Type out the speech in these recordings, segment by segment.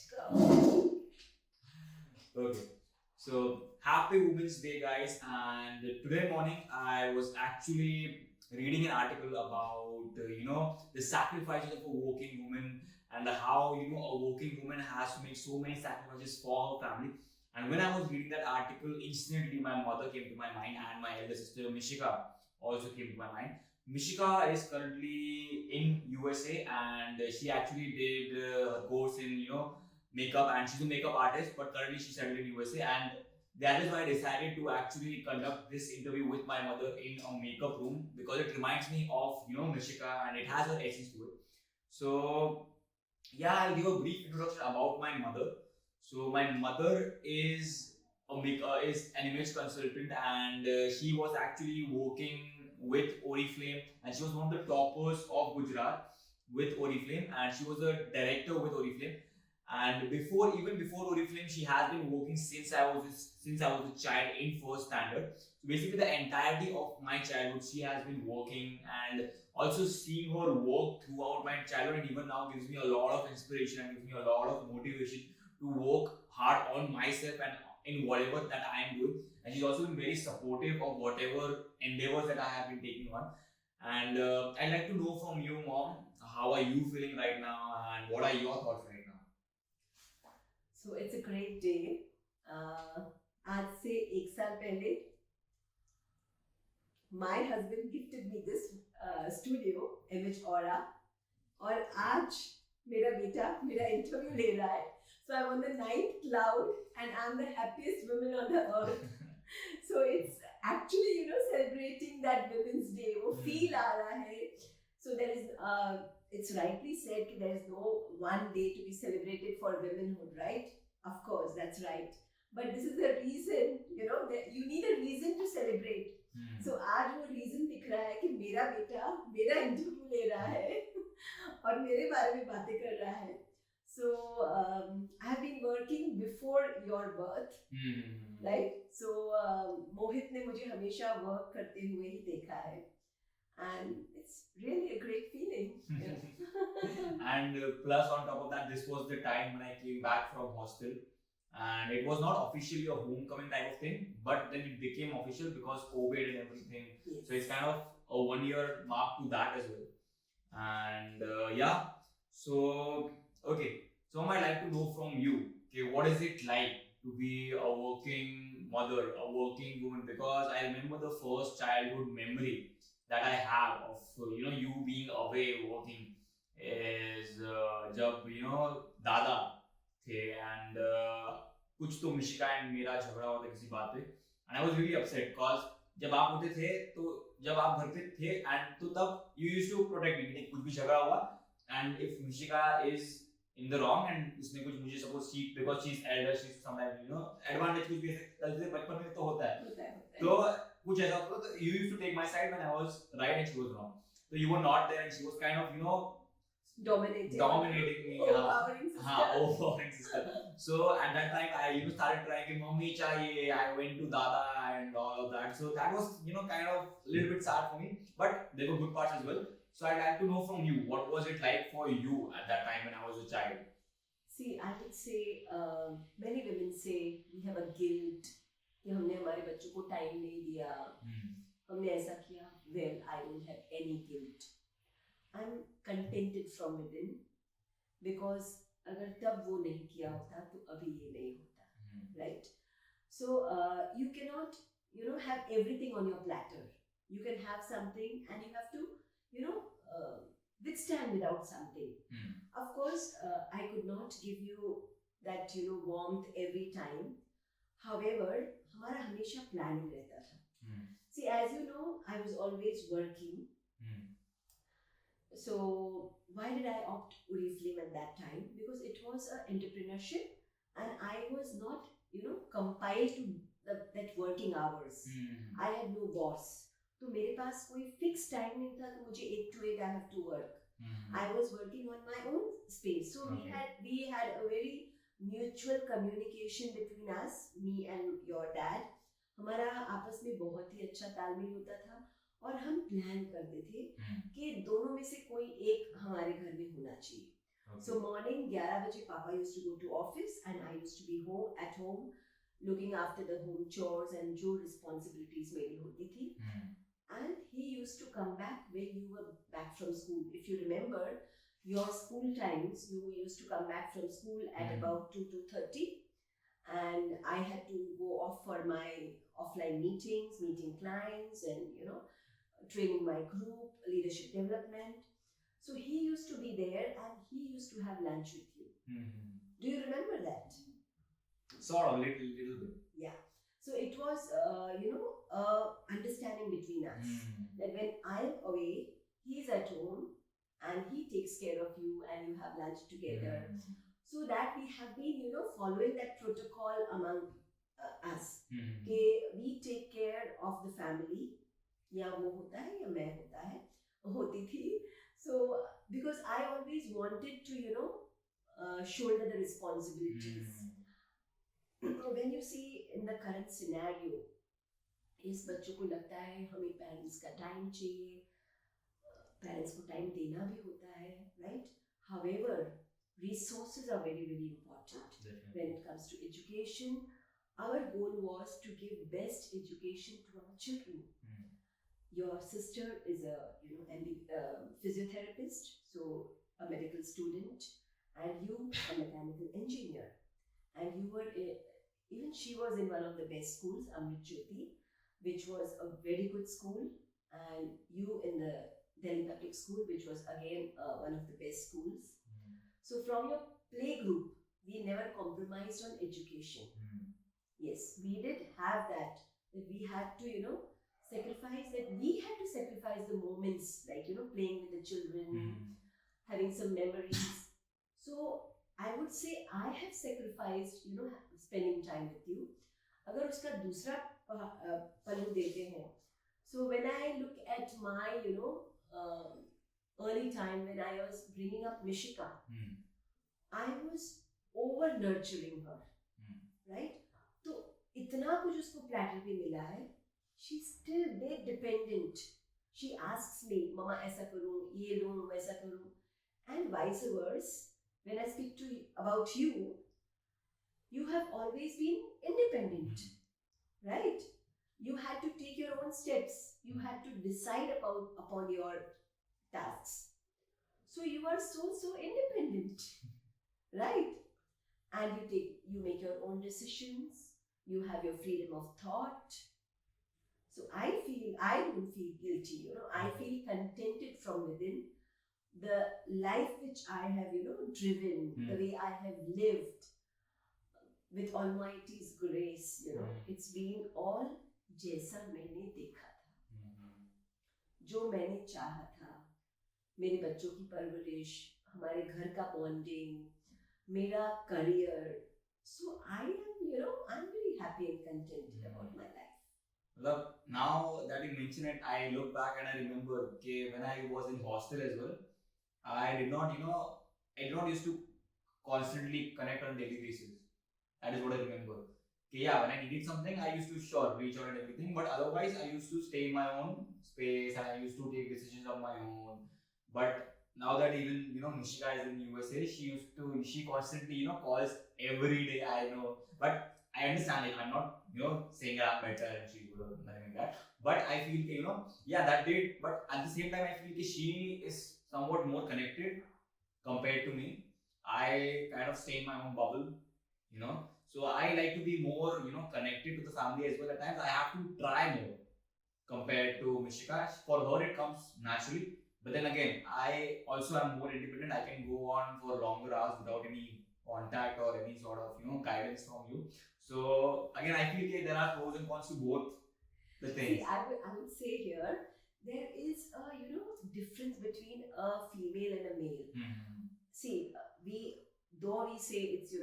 Go. Okay. So happy Women's Day, guys! And today morning, I was actually reading an article about the sacrifices of a working woman and how a working woman has to make so many sacrifices for her family. And when I was reading that article, instantly my mother came to my mind, and my elder sister Mishika also came to my mind. Mishika is currently in USA, and she actually did a course in makeup, and she's a makeup artist, but currently she's settled in USA. And that is why I decided to actually conduct this interview with my mother in a makeup room, because it reminds me of Mishika, and it has her essence to it. So yeah, I'll give a brief introduction about my mother. So my mother is is an image consultant, and she was actually working with Oriflame, and she was one of the toppers of Gujarat with Oriflame, and she was a director with Oriflame. And even before Oriflame, she has been working since I was a child in first standard. So basically, the entirety of my childhood, she has been working, and also seeing her work throughout my childhood and even now gives me a lot of inspiration and gives me a lot of motivation to work hard on myself and in whatever that I am doing. And she's also been very supportive of whatever endeavors that I have been taking on. And I'd like to know from you, Mom, how are you feeling right now and what are your thoughts right now? So it's a great day. आज से एक साल पहले my husband gifted me this studio, Image Aura, और आज मेरा बेटा मेरा इंटरव्यू ले रहा है. So I'm on the ninth cloud and I'm the happiest woman on the earth. So it's actually celebrating that Women's Day. वो feel आ रहा है. So there is it's rightly said that there is no one day to be celebrated for womanhood, right? Of course, that's right. But this is the reason, that you need a reason to celebrate. So आज वो reason दिख रहा है कि मेरा बेटा मेरा interview ले रहा है और मेरे बारे में बातें कर रहा है. So I have been working before your birth, right? So मोहित ने मुझे हमेशा work करते हुए ही देखा है. And it's really a great feeling. And plus on top of that, this was the time when I came back from hostel, and it was not officially a homecoming type of thing, but then it became official because COVID and everything. Yes. So it's kind of a 1 year mark to that as well. And yeah, so okay, so I'd like to know from you, okay, what is it like to be a working mother, a working woman? Because I remember the first childhood memory that I have of you being away working is जब दादा थे, and कुछ तो Mishika and मेरा झगड़ा हुआ था किसी बात पे, and I was really upset because जब आप होते थे तो जब आप घर पे थे एंड तो तब you used to protect me, कुछ भी झगड़ा हुआ and if Mishika is in the wrong and उसने कुछ मुझे suppose she because she is elder, she is sometimes advantage कुछ भी ऐसे बचपन में तो होता है. तो कुछ ऐसा होता तो you used to take my side when I was right and she was wrong. So you were not there and she was kind of dominating me. Overpowering sister. So at that time I started trying कि mummy चाहिए. I went to Dada and all of that. So that was kind of a little bit sad for me, but there were good parts as well. So I'd like to know from you, what was it like for you at that time when I was a child? See, I would say many women say we have a guilt कि हमने हमारे बच्चों को time नहीं दिया, हमने ऐसा किया. Well, I don't have any guilt. I'm contented from within, because अगर तब वो नहीं किया होता तो अभी ये नहीं होता, right? So you cannot have everything on your platter. You can have something and you have to withstand without something. Of course, I could not give you that warmth every time. However, हमारा हमेशा planning रहता था. See, as you know, I was always working. So why did I opt Oriflame at that time? Because it was an entrepreneurship and I was not compiled to that working hours. I had no boss. तो मेरे पास कोई fixed time नहीं था कि मुझे 8 to 8 I have to work. I was working on my own space. So we had a very mutual communication between us, me and your dad. हमारा आपस में बहुत ही अच्छा तालमेल होता था और हम प्लान करते थे कि दोनों में से कोई एक हमारे घर में होना चाहिए. Okay. So morning 11 बजे Papa used to go to office and I used to be at home looking after the home chores and जो responsibilities मेरी होती थी. And he used to come back when you were back from school. If you remember your school times, you used to come back from school at about 2:30, and I had to go off for my offline meetings, meeting clients, and training my group, leadership development. So he used to be there and he used to have lunch with you. Do you remember that? Sort of, little bit. Yeah. So it was, understanding between us that when I'm away, he's at home and he takes care of you and you have lunch together. So that we have been, following that protocol among us. Okay, we take care of the family. या वो होता है या मैं होता है होती थी. So because I always wanted to shoulder the responsibilities. When you see in the current scenario, इस बच्चों को लगता है हमें पेरेंट्स का टाइम चाहिए, पेरेंट्स को टाइम देना भी होता है, right? However, resources are very, very important. Definitely. When it comes to education. Our goal was to give best education to our children. Your sister is a physiotherapist, so a medical student, and you a mechanical engineer, and you were even she was in one of the best schools, Amrit Jyoti, which was a very good school, and you in the Delhi Public School, which was again one of the best schools. So from your play group, we never compromised on education. Yes, we did have that we had to sacrifice, that we had to sacrifice the moments, like playing with the children, having some memories. So I would say I have sacrificed spending time with you. अगर उसका दूसरा पहलू देते हैं, so when I look at my early time when I was bringing up Mishika, I was over nurturing her, right? तो इतना कुछ उसको प्लेटर पे मिला है. She's still very dependent. She asks me, Mama, ऐसा करूँ, ये लूँ, वैसा करूँ, and vice versa. When I speak to you about you, you have always been independent, right? You had to take your own steps. You had to decide upon your tasks. So you are so independent, right? And you make your own decisions. You have your freedom of thought. So I don't feel guilty, I feel contented from within. The life which I have, driven, the way I have lived with Almighty's grace, it's been all जैसा मैंने देखा था, जो मैंने चाहा था, मेरे बच्चों की परवरिश, हमारे घर का bonding, मेरा career. So I am, I'm very happy and contented about my life. Look, now that you mention it, I look back and I remember when I was in hostel as well, I did not used to constantly connect on a daily basis. That is what I remember. Yeah, when I needed something, I used to reach out and everything, but otherwise I used to stay in my own space and I used to take decisions on my own. But now that even Mishika is in USA, she constantly calls every day. I know, but I understand it. I'm not saying that I'm better and she's good or nothing like that. But I feel that did. But at the same time, I feel she is somewhat more connected compared to me. I kind of stay in my own bubble, So I like to be more connected to the family as well. At times I have to try more compared to Mishika. For her it comes naturally. But then again, I also am more independent. I can go on for longer hours without any contact or any sort of guidance from you. So again, I feel there are pros and cons to both the things. See, I would say here there is a difference between a female and a male. See, though we say it's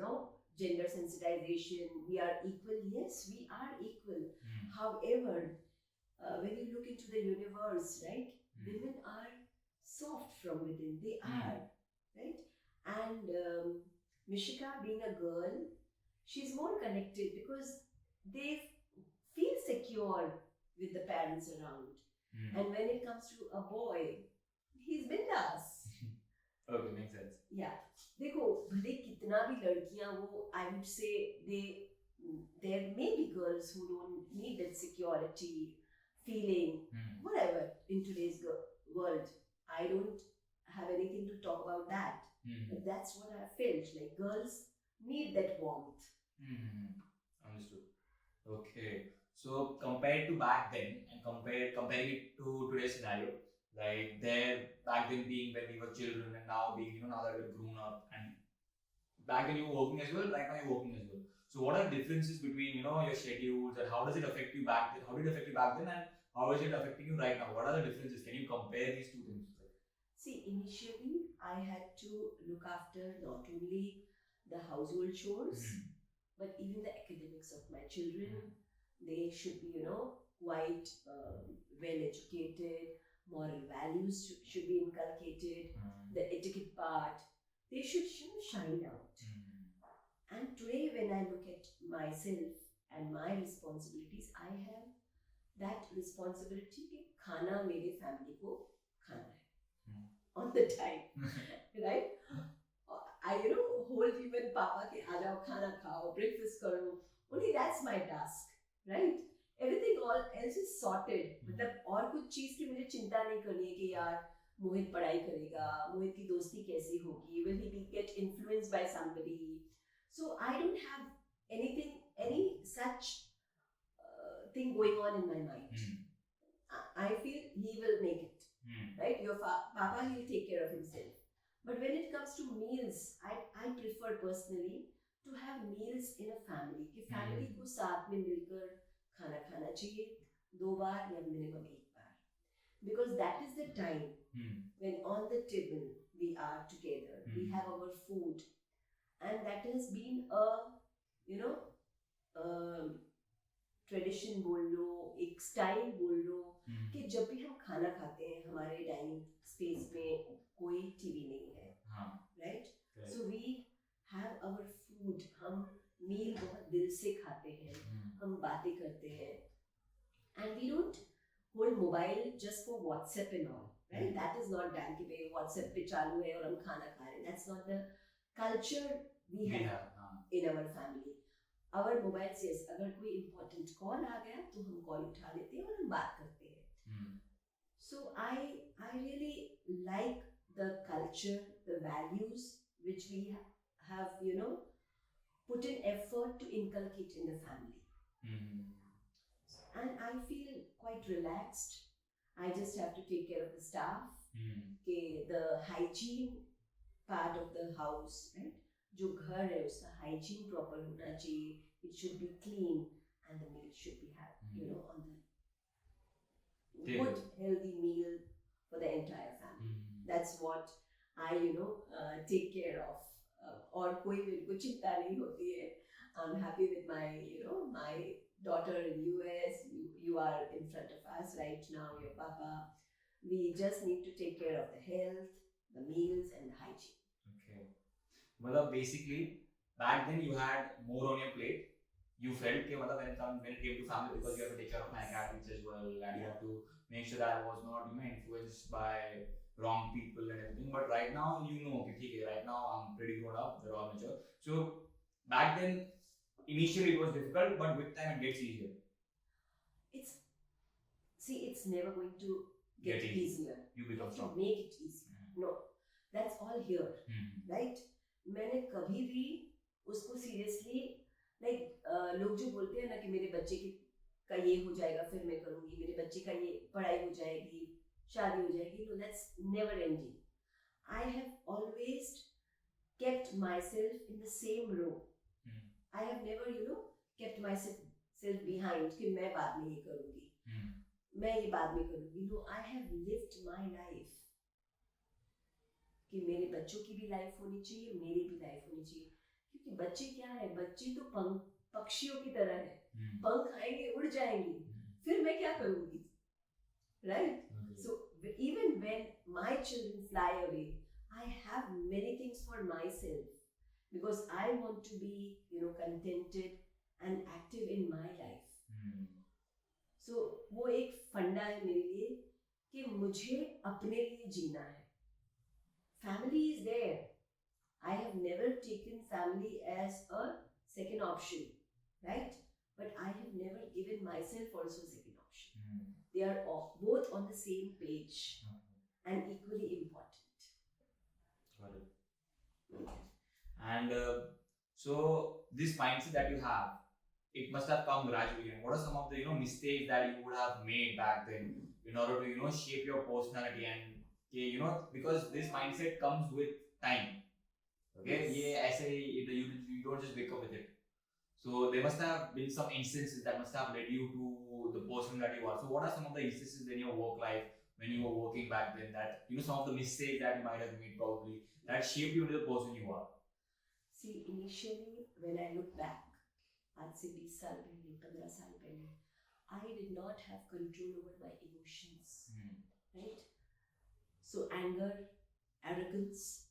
gender sensitization, we are equal. Yes, we are equal. However, when you look into the universe, right, women are soft from within. They are, right? And Mishika, being a girl, she's more connected because they feel secure with the parents around. And when it comes to a boy, he's bindas. Okay, makes sense. Yeah. देखो भले कितना भी लड़कियां वो I would say they there may be girls who don't need that security feeling whatever in today's world. I don't have anything to talk about that, but that's what I felt like. Girls need that warmth. Understood. Okay. So compared to back then and comparing it to today's scenario, like there back then being when we were children and now being now that we're grown up, and back then you were working as well, right now you're working as well. So what are the differences between your schedules, and how does it affect you back then? How did it affect you back then, and how is it affecting you right now? What are the differences? Can you compare these two things? See, initially I had to look after not only the household chores but even the academics of my children. They should be quite well educated. Moral values should be inculcated. The etiquette part, they should shine out. And today when I look at myself and my responsibilities, I have that responsibility कि खाना मेरे family को खाना है on the time, right? I hold even Papa के आ जाओ खाना खाओ, breakfast करो. Only that's my task, right? Everything all else is sorted. मतलब और कुछ चीज की मुझे चिंता नहीं करनी है कि यार मोहित पढ़ाई करेगा, मोहित की दोस्ती कैसी होगी, will he get influenced by somebody? So I don't have any such thing going on in my mind. I feel he will make it, right? Your Papa, he'll take care of himself. But when it comes to meals, I prefer personally to have meals in a family. कि family को साथ में मिलकर खाना खाना चाहिए 2 बार या minimum 1 bar. Because that is the time when on the table we are together, we have our food, and that has been a tradition बोल लो, एक स्टाइल बोल लो कि जब भी हम खाना खाते हैं हमारे डाइनिंग स्पेस में कोई टीवी नहीं है, right? So we have our food. हम मील बहुत दिल से खाते हैं, हम बातें करते हैं, and we don't hold mobile just for WhatsApp and all, right? That is not done कि भाई व्हाट्सएप पे चालू है और हम खाना खा रहे हैं. That's not the culture we have in our family. Our mobile says अगर कोई important call आ गया तो हम call उठा लेते हैं और हम बात करते हैं. So I really like the culture, the values which we have put in effort to inculcate in the family. And I feel quite relaxed. I just have to take care of the staff. The hygiene part of the house, right? जो घर है उसका hygiene proper होना चाहिए. It should be clean and the meal should be on the good healthy meal for the entire family. That's what I take care of. और कोई मेरे को चिंता नहीं होती है. I'm happy with my my daughter in US. You are in front of us right now, your papa. We just need to take care of the health, the meals and the hygiene. Okay. Well, basically back then you had more on your plate. You felt कि when it came to family, because you have to take care of my academics as well, and you have to make sure that I was not influenced by wrong people and everything. But right now okay, right now I'm pretty grown up, they're all mature. So back then initially it was difficult, but with time it gets easier. It's never going to get easier. You become strong. Make it easier. No, that's all here, right? मैंने कभी भी उसको seriously लोग जो बोलते हैं ना कि मेरे बच्चे का ये हो जाएगा फिर मैं करूंगी, मेरे बच्चे का ये पढ़ाई हो जाएगी, शादी हो जाएगी. No, that's never ending. I have always kept myself in the same row. I have never kept myself behind कि मैं बाद में ये करूंगी, मैं ये बाद में करूंगी. No, I have lived my life कि मेरे बच्चों की भी लाइफ होनी चाहिए, मेरी भी लाइफ होनी चाहिए. क्योंकि बच्चे क्या है, बच्चे तो पक्षियों की तरह है, पंख आएंगे उड़ जाएंगे, फिर मैं क्या करूंगी, right? So even when my children fly away, I have many things for myself because I want to be contented and active in my life. So वो एक फंडा है मेरे लिए कि मुझे अपने लिए जीना है. Family is there, I have never taken family as a second option, right? But I have never given myself also second option. They are both on the same page and equally important. Got it. Okay. And so this mindset that you have, it must have come gradually. And what are some of the mistakes that you would have made back then in order to shape your personality and because this mindset comes with time. Okay, Yes. I say you don't just wake up with it. So there must have been some instances that must have led you to the person that you are. So what are some of the instances in your work life when you were working back then that some of the mistakes that you might have made probably that shaped you into the person you are? See, initially when I look back, आज से 20 साल पहले 15 साल पहले, I did not have control over my emotions, right? So anger, arrogance,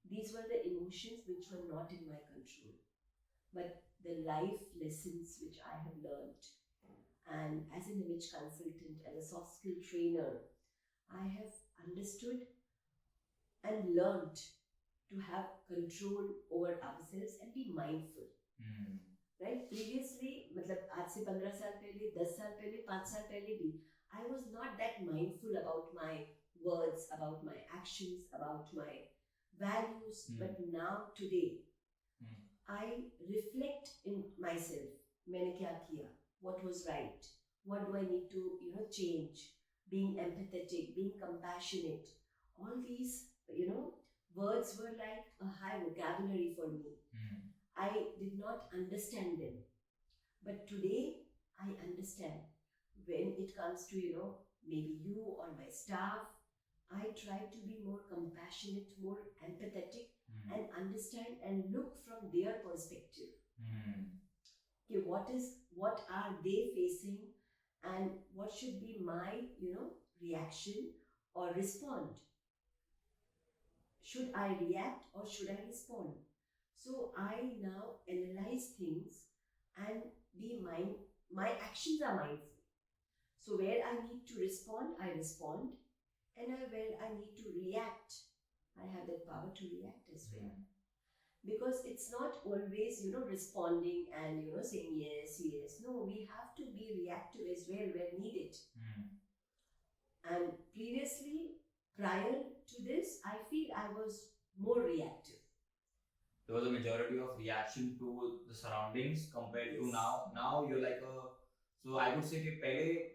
these were the emotions which were not in my control. But the life lessons which I have learned, and as an image consultant and a soft skill trainer, I have understood and learned to have control over ourselves and be mindful. Right? Previously, मतलब आज से 15 साल पहले, 10 साल पहले, 5 साल पहले भी, I was not that mindful about my words, about my actions, about my values. But now, today, I reflect in myself. मैंने क्या किया? What was right? What do I need to change? Being empathetic, being compassionate. All these, words were like a high vocabulary for me. I did not understand them. But today, I understand. When it comes to, maybe you or my staff, I try to be more compassionate, more empathetic, and understand and look from their perspective. Okay, what are they facing and what should be my, reaction or respond? Should I react or should I respond? So I now analyze things and my actions are mindful. So where I need to respond, I respond. And where I need to react, I have that power to react as well. Because it's not always, responding and, saying yes, yes. No, we have to be reactive as well where needed. And previously, prior to this, I feel I was more reactive. There was a majority of reaction to the surroundings compared to now. Now you're like so I would say that pehle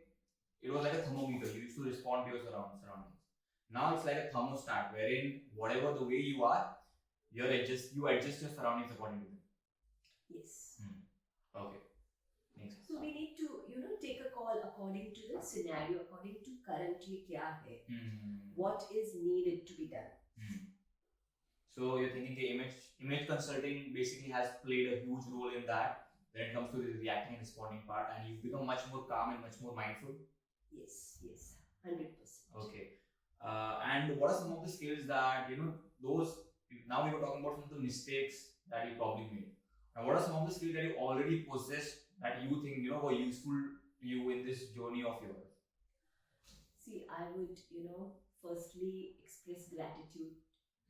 it was like a thermometer. You used to respond to your surroundings. Now it's like a thermostat wherein whatever the way you are, you adjust your surroundings according to them. Yes. Okay. Makes sense. So we need to, take a call according to the scenario, according to currently kya hai, what is needed to be done. So you're thinking the image consulting basically has played a huge role in that when it comes to the reacting and responding part, and you've become much more calm and much more mindful. Yes, 100%. Okay. And what are some of the skills that those? Now we were talking about some of the mistakes that you probably made. And what are some of the skills that you already possessed that you think were useful to you in this journey of yours? See, I would firstly express gratitude,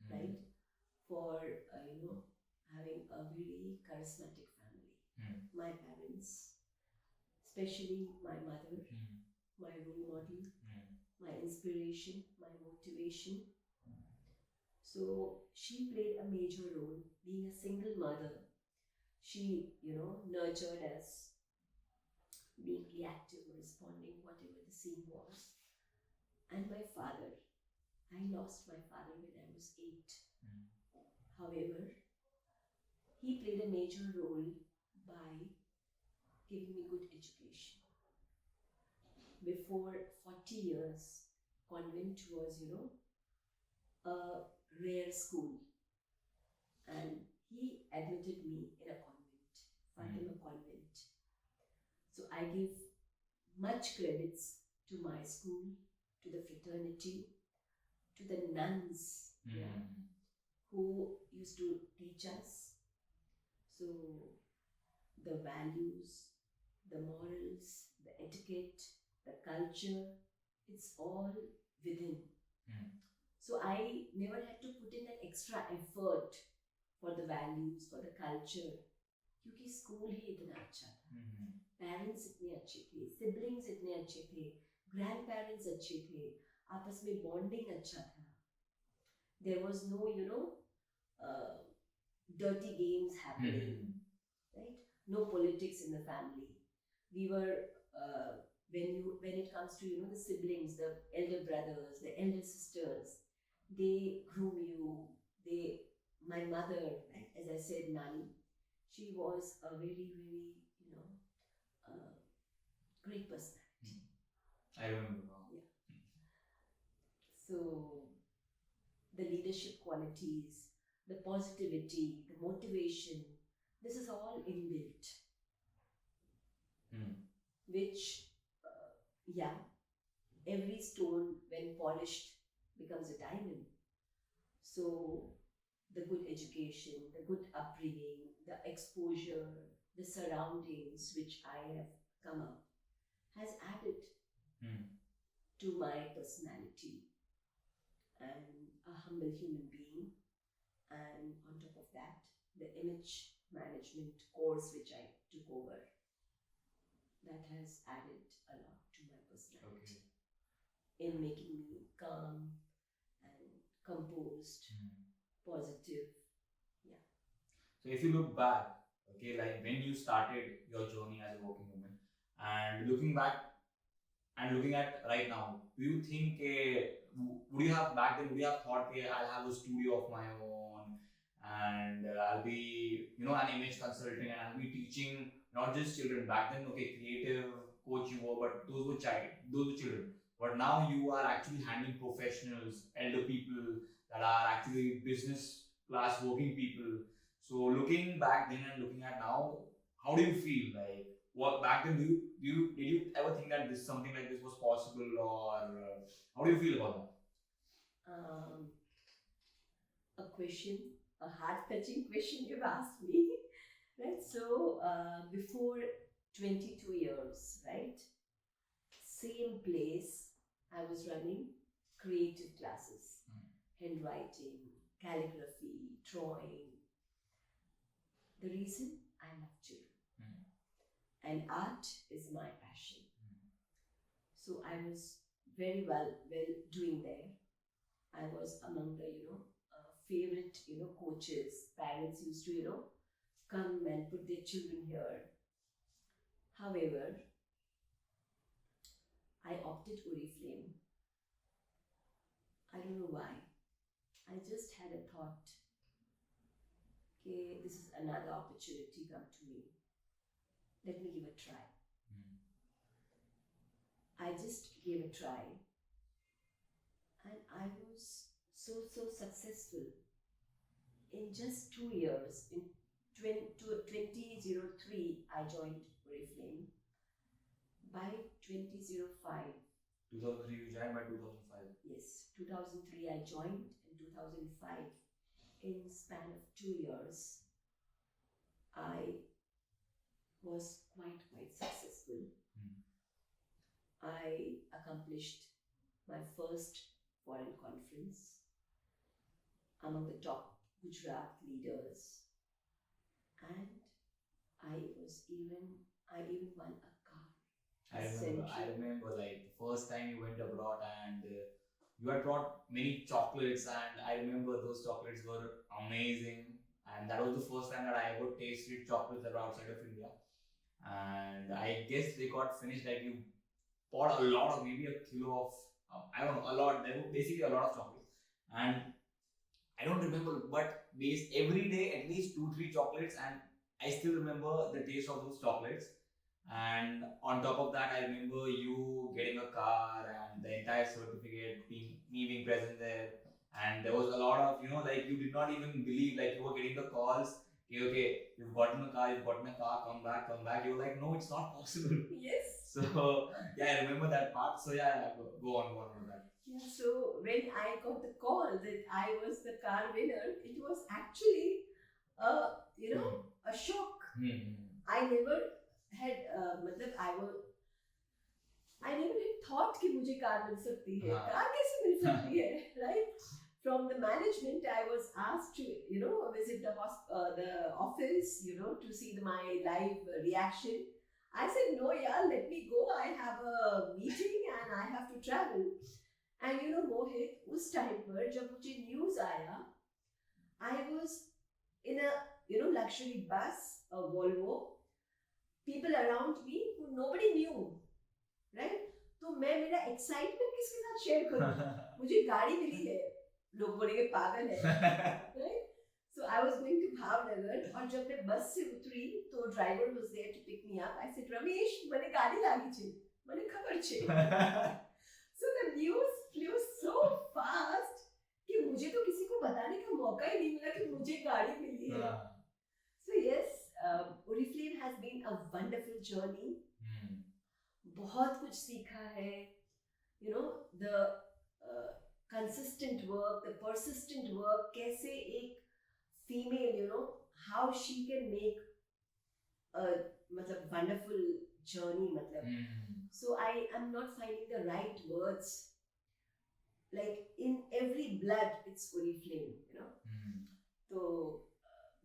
right, for having a really charismatic family. My parents, especially my mother, my role model, my inspiration, my motivation. So she played a major role. Being a single mother, she, nurtured us, being reactive, responding, whatever the scene was. And my father, I lost my father when I was 8. However, he played a major role by giving me good education. Before 40 years, convent was, a rare school. And he admitted me in a convent, Fatima Convent. So I give much credits to my school, to the fraternity, to the nuns who used to teach us. So the values, the morals, the etiquette, the culture, it's all within. So I never had to put in that extra effort for the values, for the culture. क्योंकि school ही इतना अच्छा था, parents इतने अच्छे थे, siblings इतने अच्छे थे, ग्रैंड पेरेंट्स अच्छे थे, आपस में बॉन्डिंग अच्छा था. There was no, dirty games happening, right? No politics in the family. We were when it comes to the siblings, the elder brothers, the elder sisters, they groom you. My mother, as I said, Nani, she was a very great personality. I remember now. Yeah. So the leadership qualities, the positivity, the motivation, this is all inbuilt. Which, every stone when polished becomes a diamond. So the good education, the good upbringing, the exposure, the surroundings which I have come up has added to my personality and a humble human being. And on top of that, the image management course which I took over, that has added a lot to my personality in making me calm and composed, positive. Yeah. So if you look back, like when you started your journey as a working woman, and looking back and looking at right now, do you think would you have back then would you have thought I'll have a studio of my own and I'll be an image consultant and I'll be teaching not just children back then? Creative coach you were, but those were children. But now you are actually handling professionals, elder people that are actually business class working people. So looking back then and looking at now, how do you feel? Like what back then? Did you ever think that something like this was possible, or how do you feel about that? A heart-touching question you've asked me, right? So before 22 years, right? Same place, I was running creative classes, handwriting, calligraphy, drawing. The reason, I love children. And art is my passion. So I was very well doing there. I was among the favorite coaches. Parents used to come and put their children here. However, I opted Oriflame. I don't know why. I just had a thought. Okay, this is another opportunity come to me. Let me give a try. I just gave a try, and I was so successful. In just 2 years, in 2003, I joined Oriflame. By 2005. 2003 you joined, by 2005. Yes, 2003 I joined, and 2005. In span of 2 years, I was quite successful. I accomplished my first foreign conference among the top Gujarat leaders, and I even won a car. I remember like the first time you went abroad and you had brought many chocolates, and I remember those chocolates were amazing, and that was the first time that I ever tasted chocolates that were outside of India. And I guess they got finished, like you bought a lot of, maybe a kilo of, I don't know, a lot, they were basically a lot of chocolates. And I don't remember, but every day at least 2-3 chocolates, and I still remember the taste of those chocolates. And on top of that, I remember you getting a car and the entire certificate, me being present there. And there was a lot of, like you did not even believe, like you were getting the calls, okay, you've gotten a car, come back. You were like, no, it's not possible. Yes. So, yeah, I remember that part. So, yeah, go on with that. Yeah, so when I got the call that I was the car winner, it was actually, a shock. I never had, I never had thought कि मुझे car मिल सकती है. Car कैसे मिल सकती है, right? from the management, I was asked to, visit the office, to see my live reaction. I said, no, yeah, let me go. I have a meeting and I have to travel. And Mohit, उस time पर जब मुझे news आया, I was in a luxury bus, a Volvo. People around me who nobody knew, right? तो मैं मेरा excitement किसके साथ share करूँ? मुझे गाड़ी मिली है, लोग बोलेंगे पागल है, right? So I was going to Bhavnagar और जब मैं बस से उतरी तो driver was there to pick me up. I said, Ramesh, मैंने गाड़ी लागी छे, मैंने खबर छे. So the news flew so fast कि मुझे तो किसी को बताने का मौका ही नहीं मिला कि मुझे गाड़ी मिली है. So yes, Oriflame has been a wonderful journey. बहुत कुछ सीखा है. The consistent work, the persistent work, कैसे एक female, how she can make a wonderful journey. So I am not finding the right words. Like in every blood, it's Oriflame, तो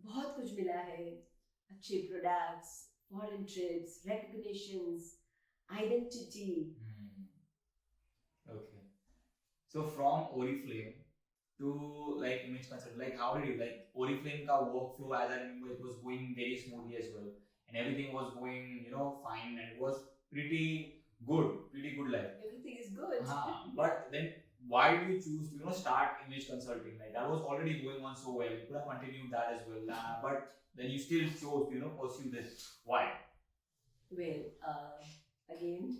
बहुत कुछ मिला है. अच्छे products, foreign trips, recognitions, identity. Okay. So from Oriflame to like image consultant, like how did you like Oriflame ka workflow? As I remember, it was going very smoothly as well, and everything was going fine, and it was pretty good life. Everything is good. But then why did you choose to start image consulting? Like that was already going on so well. You could have continued that as well, but then you still chose to pursue this. Why? Well, again,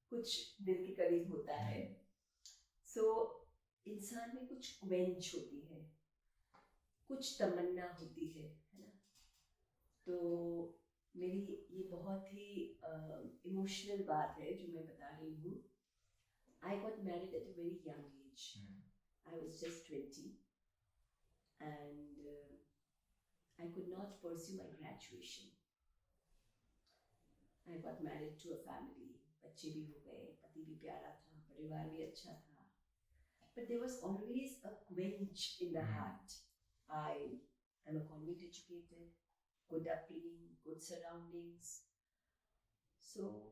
कुछ दिल के करीब होता है. So इंसान में कुछ quench होती है, कुछ तमन्ना होती है ना. तो मेरी ये बहुत ही इमोशनल बात है जो मैं बता रही हूँ. I got married at a very young age. I was just 20 and I could not pursue my graduation. I got married to a family. बच्चे भी हो गए, पति भी प्यारा था, परिवार भी अच्छा था. But there was always a quench in the heart. I am a convent educated, good upbringing, good surroundings, so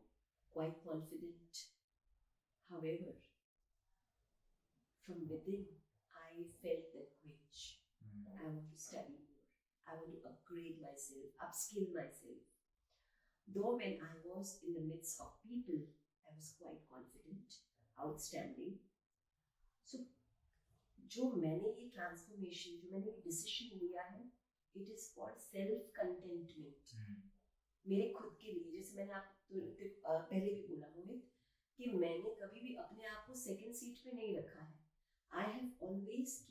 quite confident. However, from within, I felt that quench. I want to study more. I want to upgrade myself, upskill myself. Though when I was in the midst of people, I was quite confident, outstanding. So, जो मैंने ये transformation, जो मैंने ये decision लिया है, it is for self-contentment. मेरे खुद के लिए, जैसे मैंने आपको पहले भी बोला मोहित, कि मैंने कभी भी अपने आप को second seat पे नहीं रखा है. I have always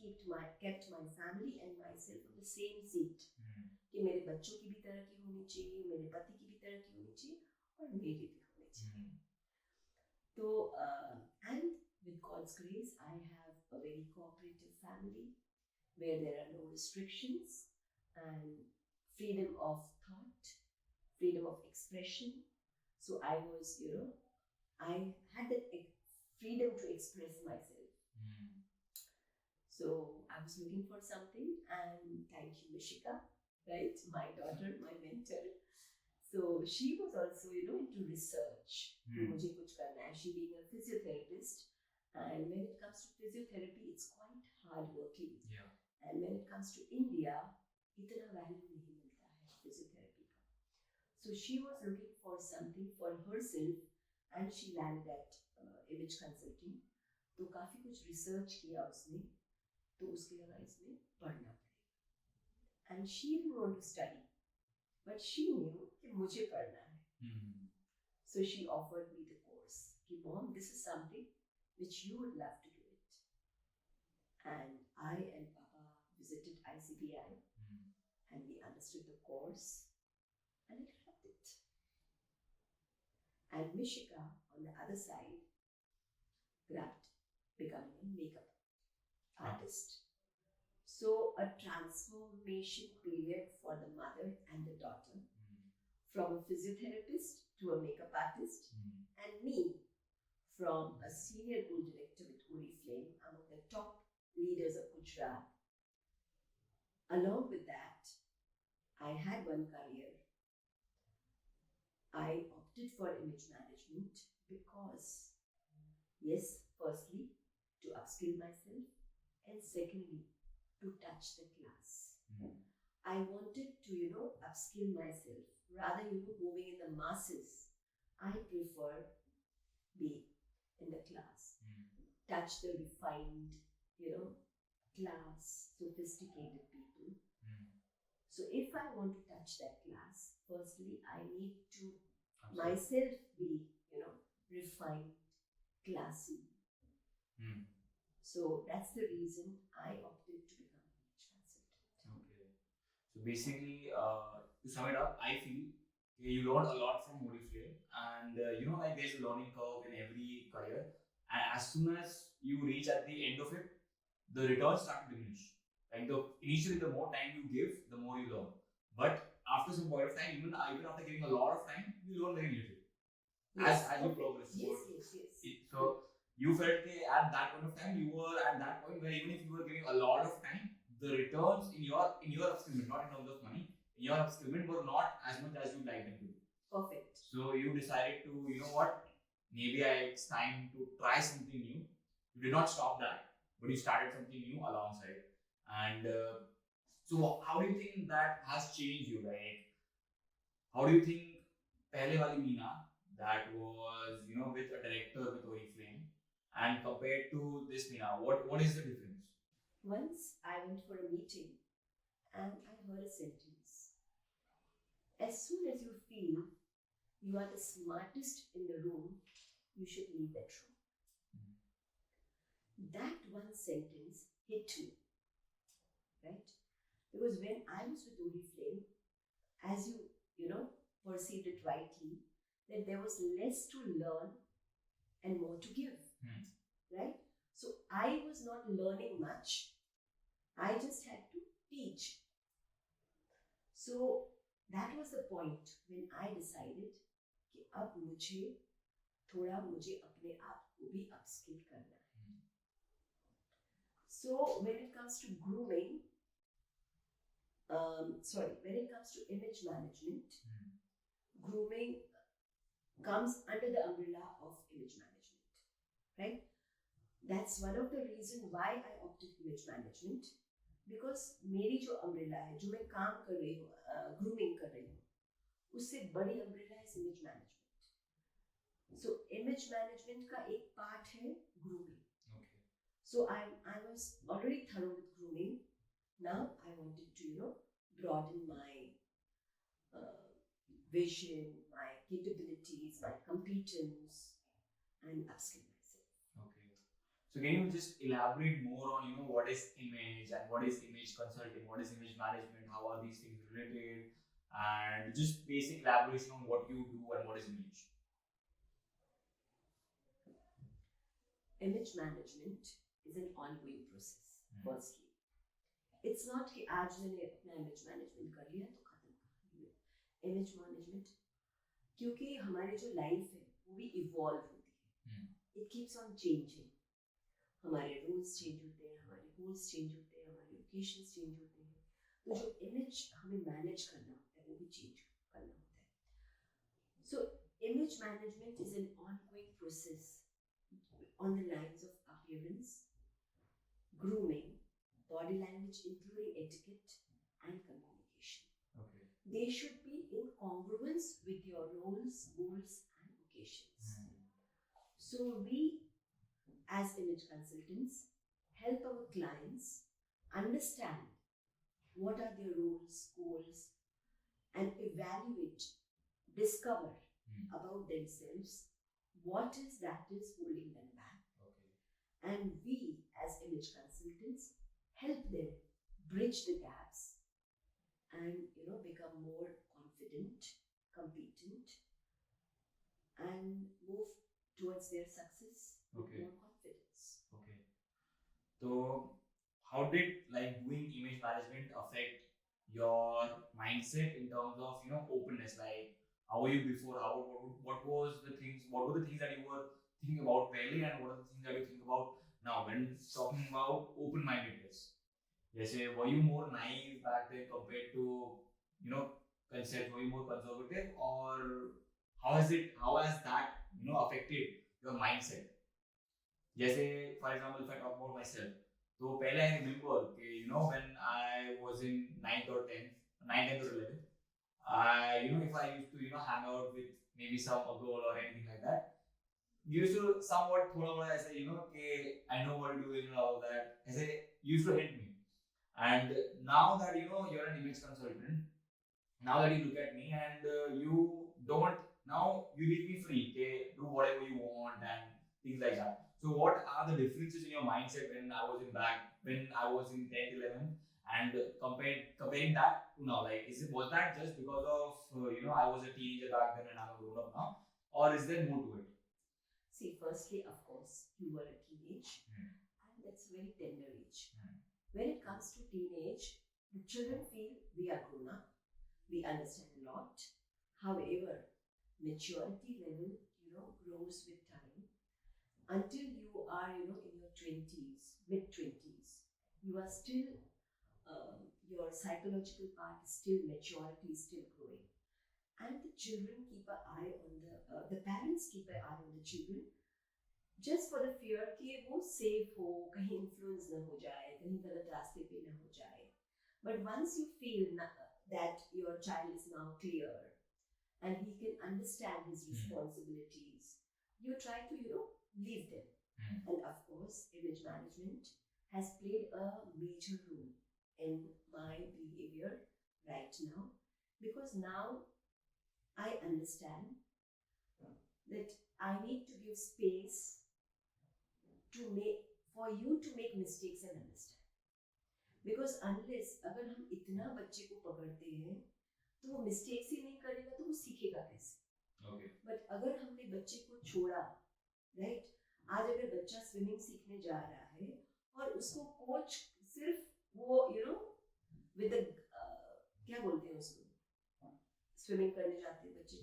kept my family and myself on the same seat. कि मेरे बच्चों की भी तरक्की होनी चाहिए, मेरे पति की भी तरक्की होनी चाहिए और मेरी भी होनी चाहिए. तो and with God's grace, I have a very cooperative family where there are no restrictions and freedom of thought, freedom of expression. So I was, I had that freedom to express myself. So I was looking for something, and thank you, Mishika, right? My daughter, my mentor. So she was also, into research. मुझे कुछ करना है. She being a physiotherapist, and when it comes to physiotherapy, it's quite hard working. Yeah. And when it comes to India, इतना value नहीं मिलता है physiotherapy का. So she was looking for something for herself, and she landed at image consulting. तो काफी कुछ research किया उसने, तो उसके लगा इसमें पढ़ना पड़ेगा. And she didn't want to study, but she knew कि मुझे पढ़ना है. So she offered me the course. कि Mom, this is something which you would love to do it. And I and Papa visited ICBI, and we understood the course, and I loved it. And Mishika, on the other side, grabbed becoming a makeup artist. So a transformation period for the mother and the daughter, from a physiotherapist to a makeup artist, and me from a senior gold director with Oriflame, among the top leaders of Gujarat. Along with that, I had one career. I opted for image management because, yes, firstly, to upskill myself, and secondly, to touch the class. I wanted to, upskill myself rather, moving in the masses. I prefer be in the class, touch the refined, class, sophisticated people. So if I want to touch that class, firstly, I need to myself be, refined, classy. So that's the reason I opted to become an image consultant. Okay. So basically, to sum it up, I feel you learn a lot from Oriflame, and like there's a learning curve in every career, and as soon as you reach at the end of it, the returns start to diminish. Like initially, the more time you give, the more you learn. But after some point of time, even after giving a lot of time, you learn very little. As you progress towards it. So you felt at that point of time, you were at that point where even if you were giving a lot of time, the returns in your upskillment, not in terms of money, in your upskillment were not as much as you like them to be. Perfect. So you decided to, maybe it's time to try something new. You did not stop that, but you started something new alongside. And so how do you think that has changed you? Like, how do you think pehle wali Meena, that was, with a director with Oriflame, and compared to this Meena, what is the difference? Once I went for a meeting and I heard a sentence. As soon as you feel you are the smartest in the room, you should leave that room. That one sentence hit me, right? Because when I was with Oriflame, as you perceived it rightly, that there was less to learn and more to give, right? So I was not learning much. I just had to teach. So that was the point when I decided कि अब मुझे अपने आप को भी upskill करना है. So when it comes to grooming, when it comes to image management, grooming comes under the umbrella of image management, right? That's one of the reasons why I opted image management, because मेरी जो umbrella है, जो मैं काम कर रही हूँ, grooming कर रही हूँ, उससे बड़ी umbrella है image management. So image management का एक part है grooming. Okay. So I was already thorough with grooming. Now I wanted to broaden my vision, my capabilities, my competence, and upskill myself. Okay. So can you just elaborate more on what is image and what is image consulting, what is image management, how are these things related, and just basic elaboration on what you do and what is image. Image management is an ongoing process. Firstly, it's not कि आज मैंने अपना image management कर लिया तो खत्म कर लिया. Image management, क्योंकि हमारी जो life है वो भी evolve होती है. It keeps on changing. हमारे rules change होते हैं, हमारे goals change होते हैं, हमारे occasions change होते हैं. तो जो image हमें manage करना होता है वो भी change करना होता है. So image management is an ongoing process on the lines of appearance, grooming, body language including etiquette, and communication. Okay. They should be in congruence with your roles, goals, and occasions. So we, as image consultants, help our clients understand what are their roles, goals, and evaluate, discover about themselves what is that is holding them back. Okay. And we, as image consultants, help them bridge the gaps and become more confident, competent, and move towards their success with more confidence. Okay. So how did doing image management affect your mindset in terms of openness? Like, how were you before? What were the things that you were thinking about fairly, and what are the things that you think about Now, when talking about open-mindedness, जैसे were you more naive back then compared to you know concept? Were you more conservative, or how has that affected your mindset? जैसे for example, if I talk about myself, तो पहले I remember कि when I was in 9th or 10th, 9th, 10th or 11th, I if I used to hang out with maybe some a girl or anything like that, used to somewhat थोड़ा बड़ा ऐसे कि I know what to do and all that ऐसे used to hit me. And now that you're an image consultant, now that you look at me and you don't, now you leave me free, okay, do whatever you want and things like that. So what are the differences in your mindset when I was in 10th, 11th, and comparing that to now? Like, was that just because of I was a teenager back then and I'm a grown up now, or is there more to it? See, firstly, of course, you were a teenage, and that's a very tender age. When it comes to teenage, the children feel we are grown up, we understand a lot. However, maturity level, grows with time. Until you are, in your 20s, mid 20s, you are still, your psychological part is still, maturity is still growing. And the children keep an eye on the parents keep an eye on the children, just for the fear कि वो safe हो, कहीं influence ना हो जाए, कहीं गलत रास्ते पे ना हो जाए. But once you feel that your child is now clear and he can understand his responsibilities, you try to leave them. And of course, image management has played a major role in my behavior right now, because now I understand that I need to give space for you to make mistakes and understand. Because unless अगर हम इतना बच्चे को पकड़ते हैं तो वो mistakes he नहीं करेगा तो वो सीखेगा कैसे? Okay. बट अगर हमने बच्चे को छोड़ा, राइट, आज अगर बच्चा स्विमिंग सीखने जा रहा है और उसको कोच सिर्फ वो विद क्या बोलते हैं उसको, स्विमिंग करने जाते हैं बच्चे,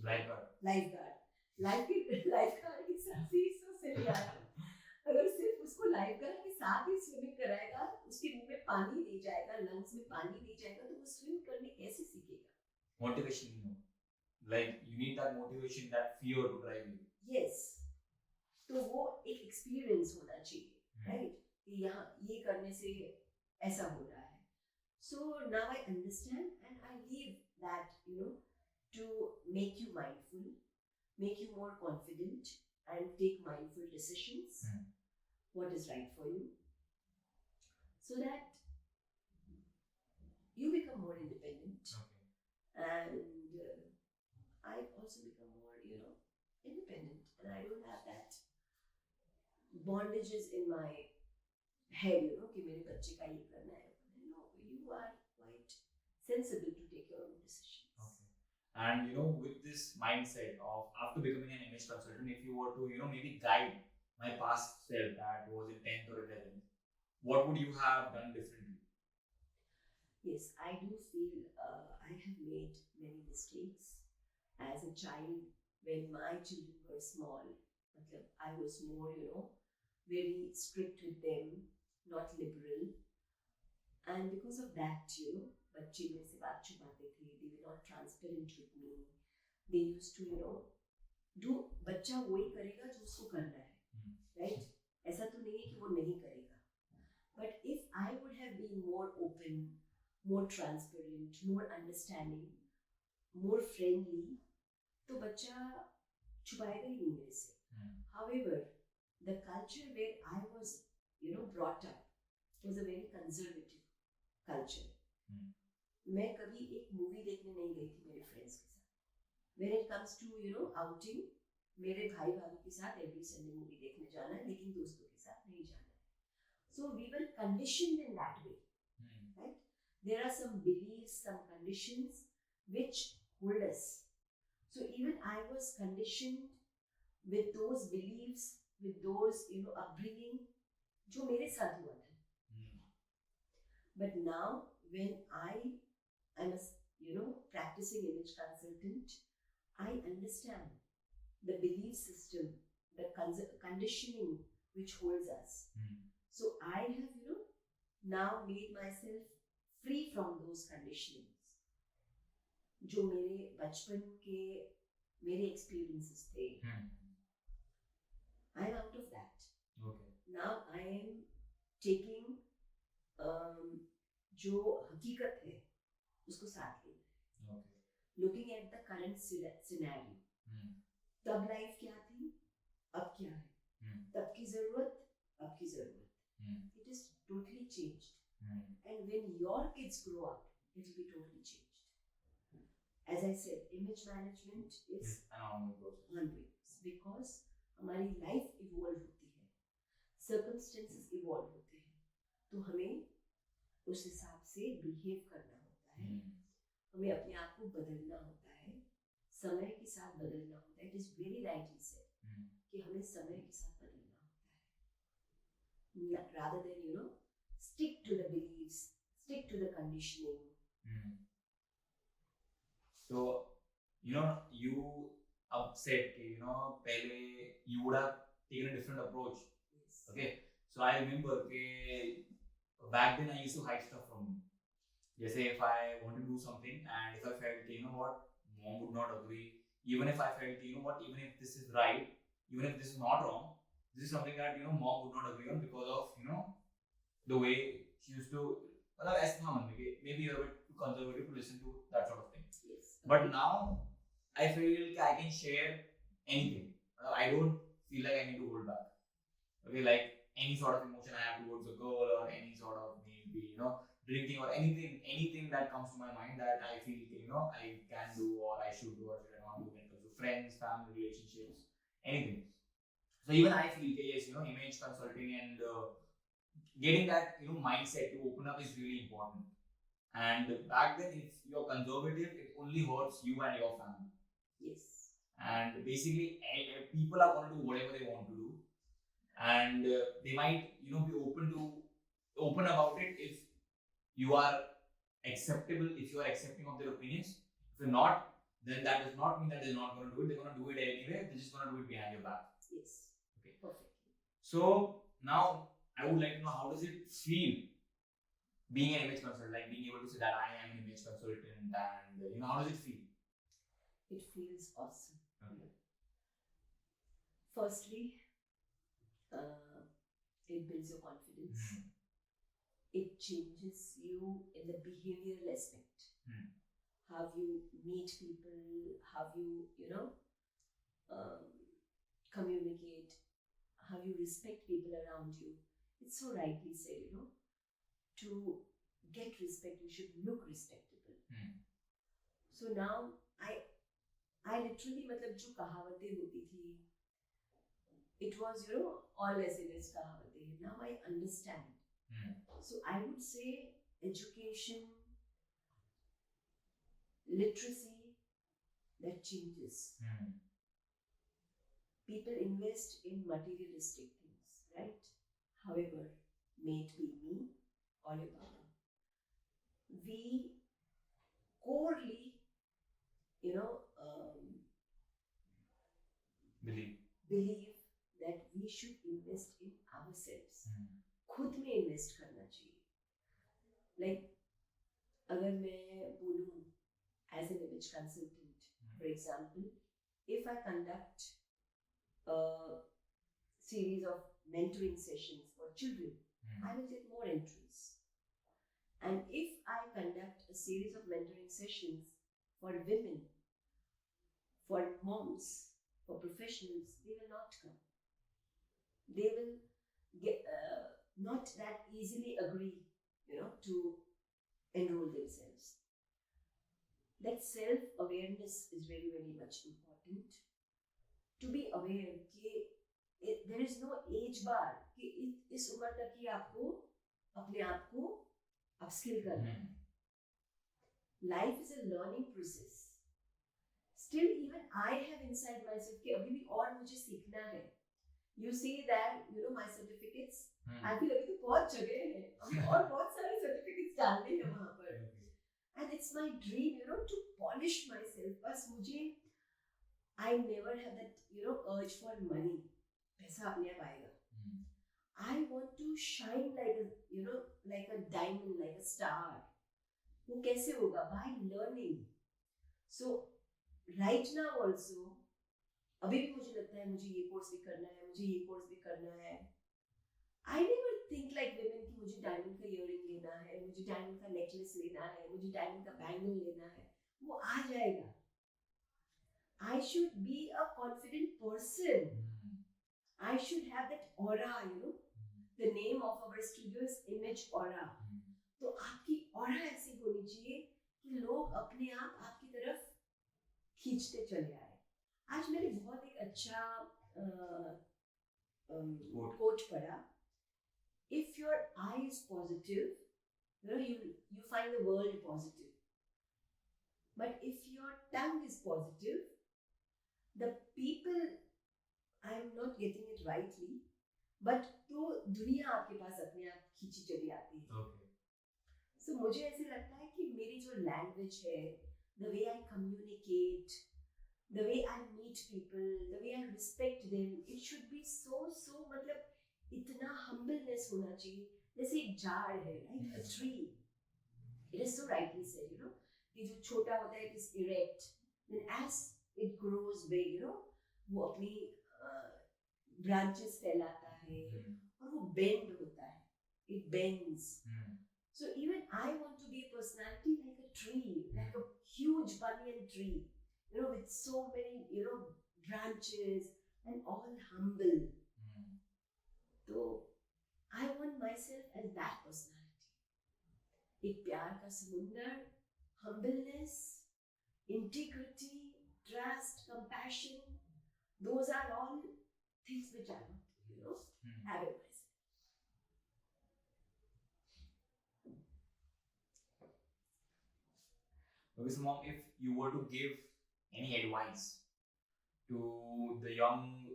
लाइफगार्ड के साथ ही सिली आ रहा है. अगर सिर्फ उसको लाइफगार्ड के साथ ही स्विमिंग कराएगा, उसके मुंह में पानी नहीं जाएगा, लंग्स में पानी नहीं जाएगा, तो वो स्विम करने कैसे सीखेगा? Motivation, like you need that motivation, that fear to drive you. Yes. तो वो एक एक्सपीरियंस होना चाहिए, राइट, कि यहाँ ये करने से ऐसा हो रहा है. So now I understand and I leave that, to make you mindful, make you more confident and take mindful decisions. What is right for you, so that you become more independent. Okay. And I also become more, independent, and I don't have that bondages in my head, कि मेरे बच्चे का ये करना है. No, you are quite sensible to take your own decisions. Okay. And with this mindset of after becoming an image consultant, if you were to maybe guide my past self that was in 10th or 11th, what would you have done differently? Yes, I do feel I have made many mistakes as a child. When my children were small, I was more, very strict with them, not liberal. And because of that, बच्चे मेरे से बात छुपाते थे. They were not transparent with me. They used to, do, बच्चा वही करेगा जो उसको करना है. Right? ऐसा तो नहीं है कि वो नहीं करेगा. But if I would have been more open, more transparent, more understanding, more friendly, तो बच्चा छुपाएगा ही नहीं मेरे से. However, the culture where I was, brought up was a very conservative culture. मैं कभी एक मूवी देखने नहीं गई थी मेरे फ्रेंड्स के साथ. When it comes to, outing, मेरे भाई भाभी के साथ एवरी संडे मूवी देखने जाना है, लेकिन दोस्तों के साथ नहीं जाना है. So we were conditioned in that way, right? There are some beliefs, some conditions which hold us. So even I was conditioned with those beliefs, with those upbringing, जो मेरे साथ हुआ था. But now when I'm a practicing image consultant, I understand the belief system, the conditioning which holds us. So I have, now made myself free from those conditionings. जो मेरे बचपन के मेरे experiences थे. I am out of that. Okay. Now I am taking जो हकीकत है उसको साथ लेना. Okay. Looking at the current scenario. तब लाइफ क्या थी, अब क्या है. तब की जरूरत, अब की जरूरत. It is totally changed. And when your kids grow up, it will be totally changed. As I said, image management is ongoing because हमारी life evolve होती है, circumstances evolve होते हैं, तो हमें उस हिसाब से behave करना होता है. हमें अपने आप को बदलना होता है, समय के साथ बदलना होता है. It is very rightly said कि हमें समय के साथ बदलना होता है, rather than stick to the beliefs, stick to the conditioning. So you upset कि पहले you would have taken a different approach. Yes. Okay, so I remember कि back then I used to hide stuff from him. जैसे if I want to do something and if I felt what mom would not agree, even if I felt even if this is right, even if this is not wrong, this is something that mom would not agree on because of the way she used to. मतलब ऐसा था मन में maybe you're a bit too conservative to listen to that sort of thing. Yes. But now I feel I can share anything. I don't feel like I need to hold back. Okay, like any sort of emotion I have towards a girl or any sort of maybe drinking or anything that comes to my mind that I feel I can do or I should do or should I not do when it comes to friends, family, relationships, anything. So even I feel yes, image consulting and getting that mindset to open up is really important. And back then, if you're conservative, it only hurts you and your family. Yes. And basically, people are going to do whatever they want to do, and they might be open about it if you are acceptable, if you are accepting of their opinions. If you're not, then that does not mean that they're not going to do it. They're going to do it anyway. They're just going to do it behind your back. Yes. Okay. Perfect. So now I would like to know, how does it feel being an image consultant, like being able to say that I am an image consultant, and how does it feel? It feels awesome. Okay. Firstly, it builds your confidence. It changes you in the behavioral aspect. How you meet people, how you communicate, how you respect people around you. It's so rightly said, to get respect, you should look respectable. So now I literally, मतलब जो कहावतें होती थी, it was all as it is कहावतें. Now I understand. So I would say education, literacy, that changes. People invest in materialistic things, right? However, may it be me or your Baba, we corely, believe that we should invest in ourselves. खुद में invest करना चाहिए. Like, अगर मैं बोलूँ as an image consultant, for example, if I conduct a series of mentoring sessions for children, I will get more entries. And if I conduct a series of mentoring sessions for women, for moms, for professionals, they will not come. They will get not that easily agree, to enroll themselves. That self-awareness is very, very much important. To be aware कि there is no age bar कि इस उम्र तक ही आपको अपने आप को upskill करना है. Life is a learning process. Still, even I have inside myself कि अभी भी और मुझे सीखना है. You see that, my certificates. I feel अभी तो बहुत जगह है, अभी और बहुत सारे certificates डालने हैं वहाँ पर. And it's my dream, to polish myself. बस मुझे, I never have that, urge for money. पैसा अपने आप आएगा. I want to shine like a, like a diamond, like a star. वो कैसे होगा? By learning. So right now also, अभी भी मुझे लगता है मुझे ये कोर्स भी करना है, मुझे ये कोर्स भी करना है. I never think like women कि मुझे डायमंड का इयररिंग लेना है, मुझे डायमंड का नेकलेस लेना है, मुझे डायमंड का बैंगल लेना है. वो आ जाएगा. I should be a confident person. I should have that aura, The name of our studio is Image Aura. तो आपकी aura ऐसी होनी चाहिए कि लोग अपने आप आपकी तरफ खींचते चले आए. आज मैंने बहुत एक अच्छा कोट पढ़ा. If your eye is positive, you find the world positive. But if your tongue is positive, the people, I am not getting it rightly, but तो दुनिया आपके पास अपने आप खींची चली आती है. Okay. So मुझे ऐसे लगता है कि मेरी जो लैंग्वेज है, the way I communicate, the way I meet people, the way I respect them, it should be so मतलब इतना humbleness होना चाहिए. जैसे एक झाड़ है, like a tree. It is so rightly said, कि जो छोटा होता है it is erect. Then as it grows big, वो अपनी branches फैलाता है और वो bend होता है. It bends. So even I want to be a personality like a tree, like a huge banyan tree, with so many, branches and all humble. So I want myself as that personality. एक प्यार का समुंदर, humbleness, integrity, trust, compassion, those are all things which I want to, have in myself. Okay, so mom, if you were to give any advice to the young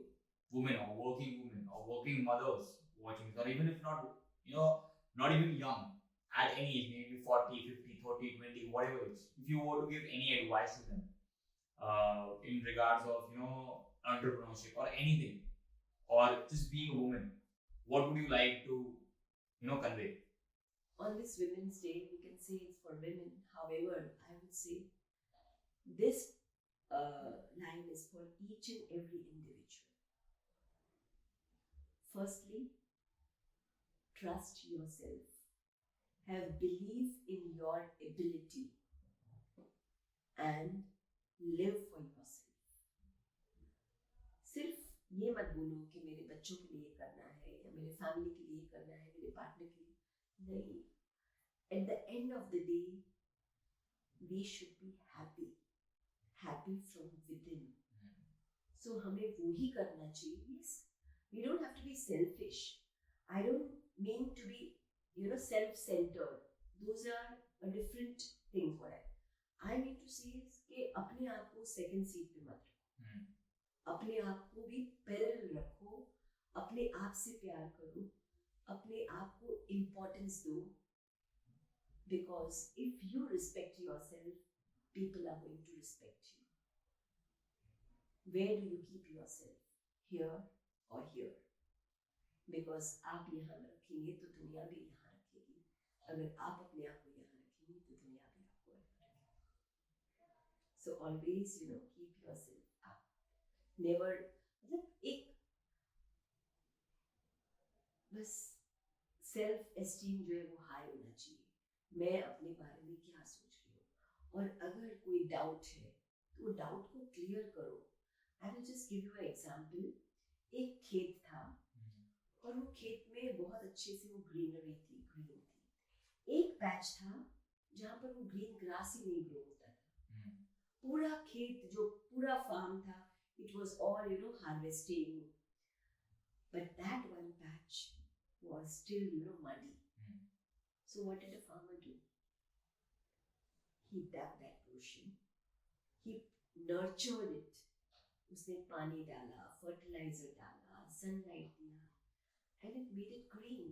women or working mothers watching, or even if not, not even young, at any age, maybe 40, 50, 30, 20, whatever it is, if you were to give any advice to them in regards of, entrepreneurship or anything, or just being a woman, what would you like to, convey? On this Women's Day, we can say it's for women. However, I would say this line is for each and every individual. Firstly, trust yourself. Have belief in your ability and live for yourself. सिर्फ ये मत बोलो कि मेरे बच्चों के लिए करना है या मेरे फैमिली के लिए करना है, मेरे पार्टनर के लिए नहीं. At the end of the day, we should be happy from within. So हमें वो ही करना चाहिए. Yes, we don't have to be selfish. I don't mean to be, self-centered. Those are a different thing for it. I mean to say is कि अपने आप को second seat पे मत रखो. अपने आप को भी पैरेलल रखो. अपने आप से प्यार करो. अपने आप को importance दो. Because if you respect yourself, people are going to respect you. Where do you keep yourself? Here or here? Because आप यहाँ रखेंगे तो दुनिया भी यहाँ रखेगी. अगर आप अपने आप को यहाँ रखेंगे तो दुनिया भी आपको यहाँ रखेगी. So always, keep yourself up. Never, मतलब एक बस self esteem जो है वो high होना चाहिए. मैं अपने बारे में क्या सोच रही हूँ, और अगर कोई डाउट है तो वो डाउट को क्लियर करो. I will just give you an example. एक खेत था और वो खेत में बहुत अच्छे से वो ग्रीनरी थी, ग्रीन थी. एक पैच था जहाँ पर वो ग्रीन ग्रास ही नहीं ग्रो होता था. पूरा खेत, जो पूरा फार्म था, it was all harvesting, but that one patch was still muddy. So what did the farmer do? He dug that portion. He nurtured it. उसने पानी डाला, fertilizer डाला, sunlight दिया, and it made it green.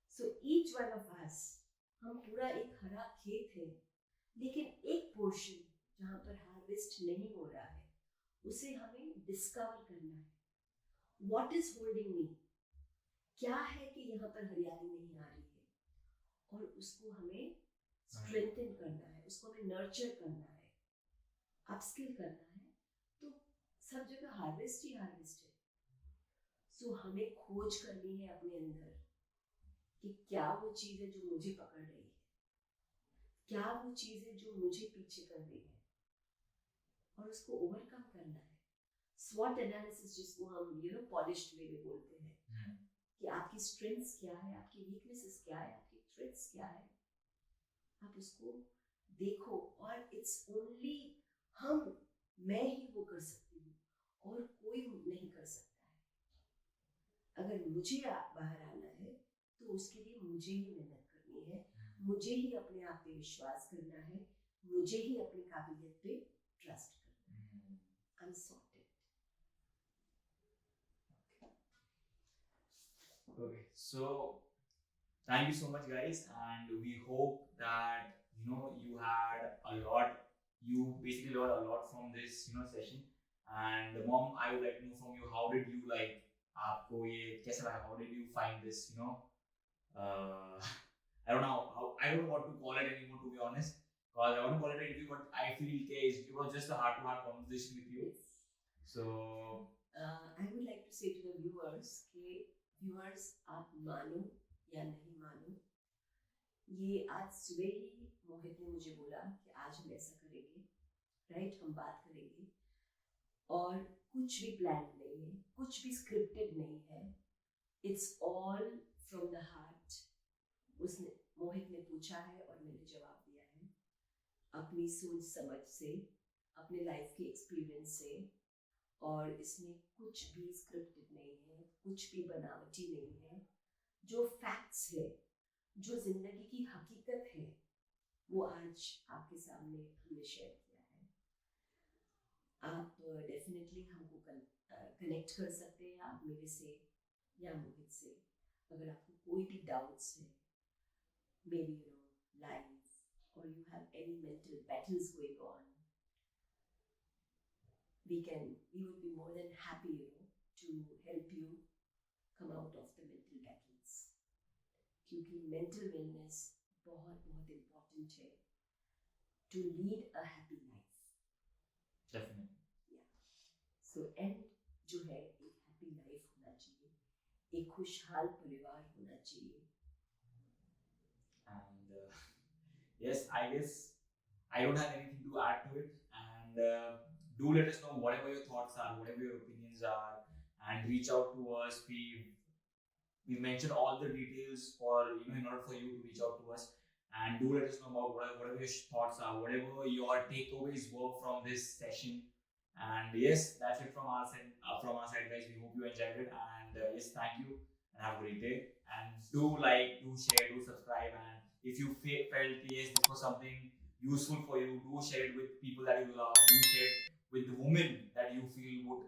So each one of us, हम पूरा एक हरा खेत है, लेकिन एक पोर्शन जहाँ पर हार्वेस्ट नहीं हो रहा है, उसे हमें डिस्कवर करना है. What is holding me? क्या है कि यहाँ पर हरियाली नहीं आ रही है, और उसको हमें स्ट्रेंथन करना है, उसको हमें नर्चर करना है, अपस्किल करना है। तो सब जगह हार्वेस्ट ही हार्वेस्ट है। सो हमें खोज करनी है अपने अंदर कि क्या वो चीज़ है जो मुझे पकड़ रही है, क्या वो चीज़ है जो मुझे पीछे कर रही है, और उसको ओवरकम करना है। स्वॉट एनालिसिस जिसको हम पॉलिश्ड वे में बोलते हैं, कि आपकी स्ट्रेंथ्स क्या है, आपकी वीकनेसेस क्या है, आपकी थ्रेट्स क्या है, आप उसको देखो। और इट्स ओनली मैं ही वो कर सकती हूँ, और कोई नहीं कर सकता है। अगर मुझे बाहर आना है तो उसके लिए मुझे ही मेहनत करनी है, मुझे ही अपने आप पे विश्वास करना है, मुझे ही अपनी काबिलियत पे ट्रस्ट करना है। I'm sorted. Okay, so thank you so much, guys, and we hope that you had a lot. You basically learned a lot from this session. And mom, I would like to know from you, how did you like? आपको ये कैसा लगा? How did you find this? Uh, I don't know what to call it anymore, to be honest. Because I want to call it an interview, but I feel it was just a heart-to-heart conversation with you. Yes. So I would like to say to the viewers आप मानो या नहीं मानो, ये आज सुबह ही मोहित ने मुझे बोला कि आज हम ऐसा करेंगे, राइट, हम बात करेंगे, और कुछ भी प्लान नहीं है, कुछ भी स्क्रिप्टेड नहीं है, it's all from the heart. उसने मोहित ने पूछा है और मैंने जवाब दिया है, अपनी सोच समझ से, अपने लाइफ के एक्सपीरियंस से, और इसमें कुछ भी स्क्रिप्टेड नहीं है, कुछ भी बनावटी नहीं है। जो फैक्ट्स है, जो जिंदगी की हकीकत है, वो आज आपके सामने हमने शेयर किया है। आप डेफिनेटली हमको कनेक्ट कर सकते हैं, आप मेरे से या मोहित से। अगर आपको कोई भी डाउट्स है, मे बी लाइफ, और you have any mental battles going on, we would be more than happy to help you come out of the mental battles, क्योंकि mental wellness बहुत बहुत important है to lead a happy life. definitely. Yeah. So end जो है, एक happy life होना चाहिए, एक खुशहाल परिवार होना चाहिए. And yes, I guess I don't have anything to add to it. And do let us know whatever your thoughts are, whatever your opinions are, and reach out to us. We mentioned all the details for in order for you to reach out to us, and do let us know about whatever your thoughts are, whatever your takeaways were from this session. And yes, that's it from our side. Guys. We hope you enjoyed it, and yes, thank you, and have a great day. And do like, do share, do subscribe, and if you felt yes, this was something useful for you, do share it with people that you love. Do share it with the women that you feel would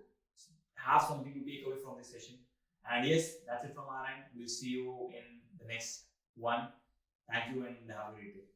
have something to take away from this session. And yes, that's it from our end. We'll see you in the next one. Thank you and have a great day.